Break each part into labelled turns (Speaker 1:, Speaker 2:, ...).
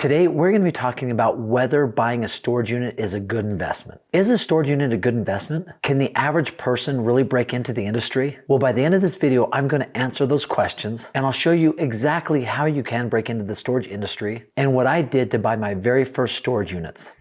Speaker 1: Today, we're going to be talking about whether buying a storage unit is a good investment. Is a storage unit a good investment? Can the average person really break into the industry? Well, by the end of this video, I'm going to answer those questions and I'll show you exactly how you can break into the storage industry and what I did to buy my very first storage units.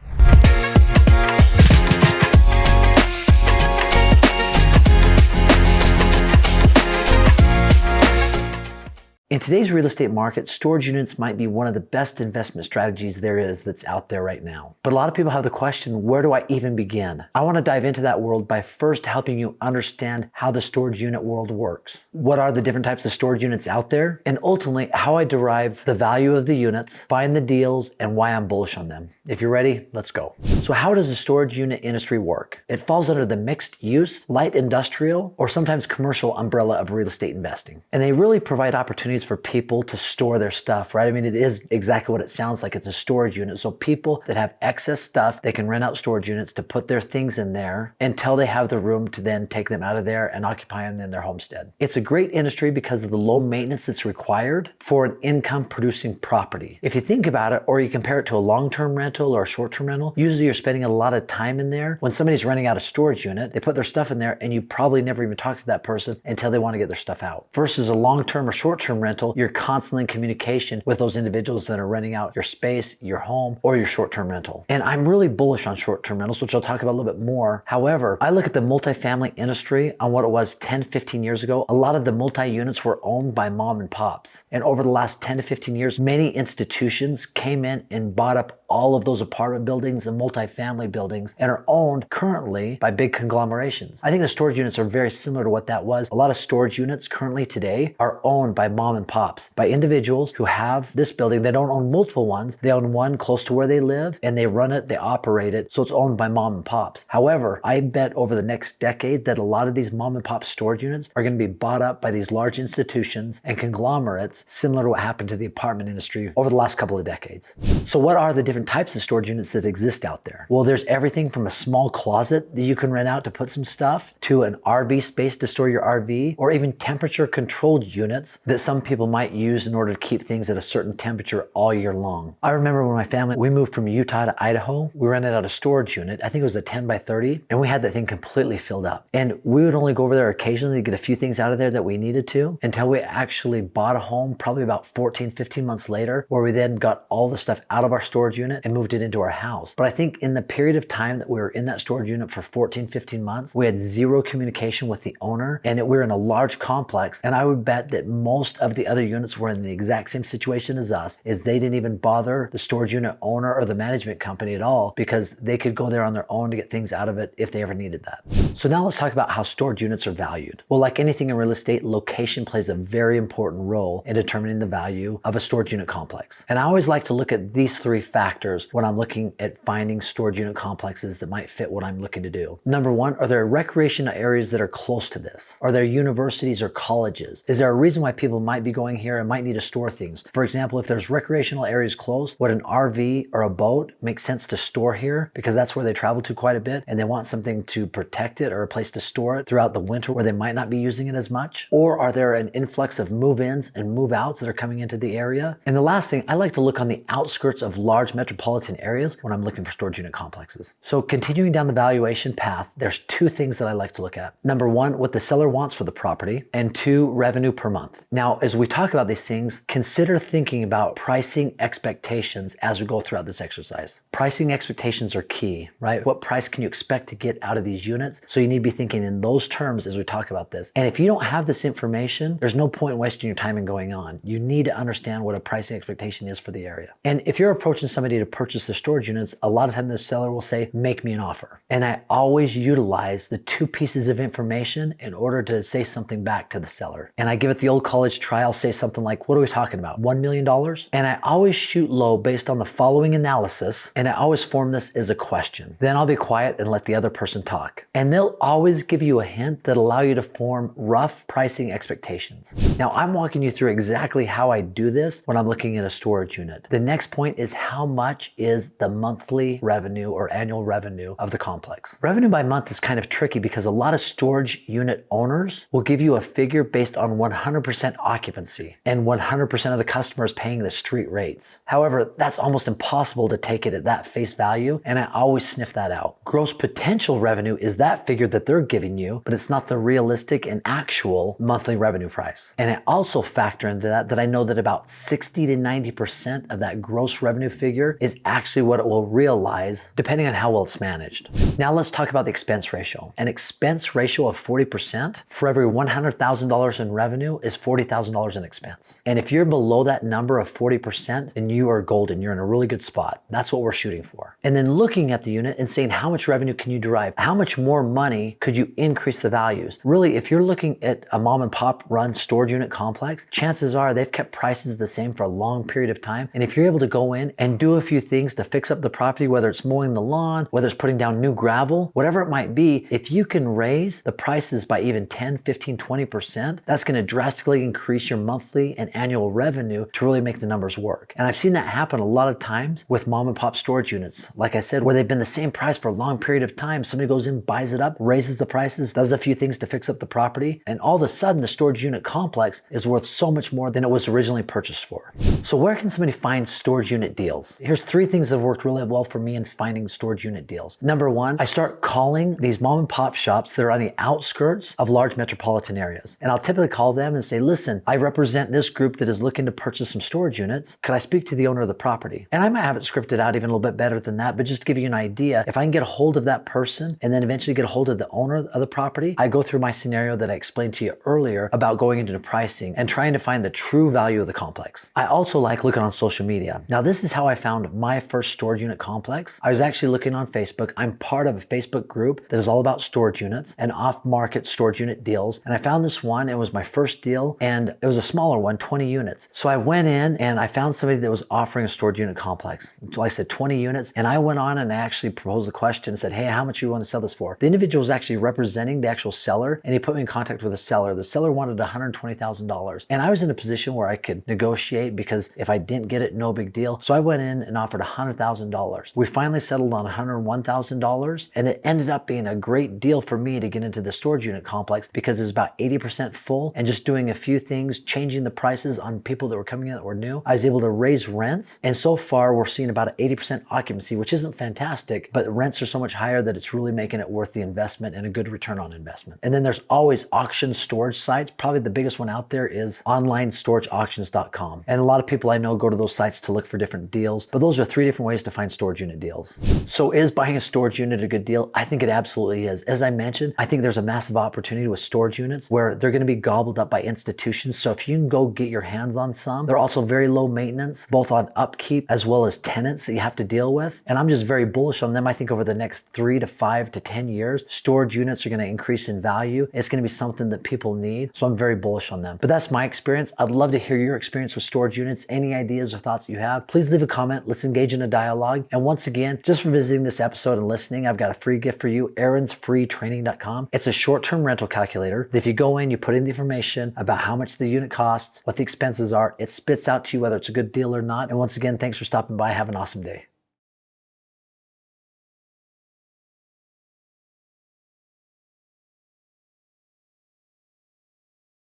Speaker 1: In today's real estate market, storage units might be one of the best investment strategies there is that's out there right now. But a lot of people have the question, where do I even begin? I want to dive into that world by first helping you understand how the storage unit world works. What are the different types of storage units out there? And ultimately, how I derive the value of the units, find the deals, and why I'm bullish on them. If you're ready, let's go. So how does the storage unit industry work? It falls under the mixed use, light industrial, or sometimes commercial umbrella of real estate investing. And they really provide opportunities for people to store their stuff, right? I mean, it is exactly what it sounds like. It's a storage unit. So people that have excess stuff, they can rent out storage units to put their things in there until they have the room to then take them out of there and occupy them in their homestead. It's a great industry because of the low maintenance that's required for an income producing property. If you think about it, or you compare it to a long-term rental or a short-term rental, usually you're spending a lot of time in there. When somebody's renting out a storage unit, they put their stuff in there and you probably never even talk to that person until they want to get their stuff out. Versus a long-term or short-term rental, you're constantly in communication with those individuals that are renting out your space, your home, or your short-term rental. And I'm really bullish on short-term rentals, which I'll talk about a little bit more. However, I look at the multifamily industry on what it was 10, 15 years ago. A lot of the multi-units were owned by mom and pops. And over the last 10 to 15 years, many institutions came in and bought up all of those apartment buildings and multifamily buildings and are owned currently by big conglomerations. I think the storage units are very similar to what that was. A lot of storage units currently today are owned by mom and pops, by individuals who have this building. They don't own multiple ones. They own one close to where they live and they run it, they operate it. So it's owned by mom and pops. However, I bet over the next decade that a lot of these mom and pop storage units are going to be bought up by these large institutions and conglomerates, similar to what happened to the apartment industry over the last couple of decades. So what are the different types of storage units that exist out there? Well, there's everything from a small closet that you can rent out to put some stuff to an RV space to store your RV, or even temperature controlled units that some people might use in order to keep things at a certain temperature all year long. I remember when my family, we moved from Utah to Idaho, we rented out a storage unit. I think it was a 10 by 30, and we had that thing completely filled up. And we would only go over there occasionally to get a few things out of there that we needed to until we actually bought a home probably about 14, 15 months later, where we then got all the stuff out of our storage unit and moved it into our house. But I think in the period of time that we were in that storage unit for 14, 15 months, we had zero communication with the owner, and we were in a large complex. And I would bet that most of the other units were in the exact same situation as us, is they didn't even bother the storage unit owner or the management company at all, because they could go there on their own to get things out of it if they ever needed that. So now let's talk about how storage units are valued. Well, like anything in real estate, location plays a very important role in determining the value of a storage unit complex. And I always like to look at these three factors when I'm looking at finding storage unit complexes that might fit what I'm looking to do. Number one, are there recreational areas that are close to this? Are there universities or colleges? Is there a reason why people might be going here and might need to store things? For example, if there's recreational areas close, would an RV or a boat make sense to store here? Because that's where they travel to quite a bit and they want something to protect it or a place to store it throughout the winter where they might not be using it as much? Or are there an influx of move-ins and move-outs that are coming into the area? And the last thing, I like to look on the outskirts of large metropolitan areas when I'm looking for storage unit complexes. So continuing down the valuation path, there's two things that I like to look at. Number one, what the seller wants for the property, and two, revenue per month. Now, as we talk about these things, consider thinking about pricing expectations as we go throughout this exercise. Pricing expectations are key, right? What price can you expect to get out of these units? So you need to be thinking in those terms as we talk about this. And if you don't have this information, there's no point in wasting your time and going on. You need to understand what a pricing expectation is for the area. And if you're approaching somebody to purchase the storage units, a lot of times the seller will say, make me an offer. And I always utilize the two pieces of information in order to say something back to the seller. And I give it the old college try. I'll say something like, what are we talking about? $1 million? And I always shoot low based on the following analysis. And I always form this as a question. Then I'll be quiet and let the other person talk. And they'll always give you a hint that allow you to form rough pricing expectations. Now I'm walking you through exactly how I do this when I'm looking at a storage unit. The next point is how much much is the monthly revenue or annual revenue of the complex. Revenue by month is kind of tricky because a lot of storage unit owners will give you a figure based on 100% occupancy and 100% of the customers paying the street rates. However, that's almost impossible to take it at that face value, and I always sniff that out. Gross potential revenue is that figure that they're giving you, but it's not the realistic and actual monthly revenue price. And I also factor into that I know that about 60 to 90% of that gross revenue figure is actually what it will realize depending on how well it's managed. Now let's talk about the expense ratio. An expense ratio of 40% for every $100,000 in revenue is $40,000 in expense. And if you're below that number of 40%, then you are golden. You're in a really good spot. That's what we're shooting for. And then looking at the unit and saying how much revenue can you derive? How much more money could you increase the values? Really, if you're looking at a mom and pop run storage unit complex, chances are they've kept prices the same for a long period of time. And if you're able to go in and do a few things to fix up the property, whether it's mowing the lawn, whether it's putting down new gravel, whatever it might be, if you can raise the prices by even 10, 15, 20%, that's going to drastically increase your monthly and annual revenue to really make the numbers work. And I've seen that happen a lot of times with mom and pop storage units. Like I said, where they've been the same price for a long period of time, somebody goes in, buys it up, raises the prices, does a few things to fix up the property, and all of a sudden the storage unit complex is worth so much more than it was originally purchased for. So where can somebody find storage unit deals? Here's 3 things that have worked really well for me in finding storage unit deals. Number 1, I start calling these mom and pop shops that are on the outskirts of large metropolitan areas. And I'll typically call them and say, listen, I represent this group that is looking to purchase some storage units. Could I speak to the owner of the property? And I might have it scripted out even a little bit better than that, but just to give you an idea, if I can get a hold of that person and then eventually get a hold of the owner of the property, I go through my scenario that I explained to you earlier about going into the pricing and trying to find the true value of the complex. I also like looking on social media. Now, this is how I found my first storage unit complex. I was actually looking on Facebook. I'm part of a Facebook group that is all about storage units and off-market storage unit deals. And I found this one. It was my first deal, and it was a smaller one, 20 units. So I went in and I found somebody that was offering a storage unit complex. So I said 20 units, and I went on and I actually proposed the question and said, hey, how much do you want to sell this for? The individual was actually representing the actual seller, and he put me in contact with the seller. The seller wanted $120,000. And I was in a position where I could negotiate because if I didn't get it, no big deal. So I went in and offered $100,000. We finally settled on $101,000, and it ended up being a great deal for me to get into the storage unit complex because it was about 80% full, and just doing a few things, changing the prices on people that were coming in that were new, I was able to raise rents. And so far we're seeing about an 80% occupancy, which isn't fantastic, but rents are so much higher that it's really making it worth the investment and a good return on investment. And then there's always auction storage sites. Probably the biggest one out there is onlinestorageauctions.com. And a lot of people I know go to those sites to look for different deals, but those are 3 different ways to find storage unit deals. So is buying a storage unit a good deal? I think it absolutely is. As I mentioned, I think there's a massive opportunity with storage units where they're going to be gobbled up by institutions. So if you can go get your hands on some, they're also very low maintenance, both on upkeep as well as tenants that you have to deal with. And I'm just very bullish on them. I think over the next 3 to 5 to 10 years, storage units are going to increase in value. It's going to be something that people need. So I'm very bullish on them. But that's my experience. I'd love to hear your experience with storage units. Any ideas or thoughts you have, please leave a comment. Let's engage in a dialogue. And once again, just for visiting this episode and listening, I've got a free gift for you, aaronsfreetraining.com. It's a short-term rental calculator. If you go in, you put in the information about how much the unit costs, what the expenses are, it spits out to you whether it's a good deal or not. And once again, thanks for stopping by. Have an awesome day.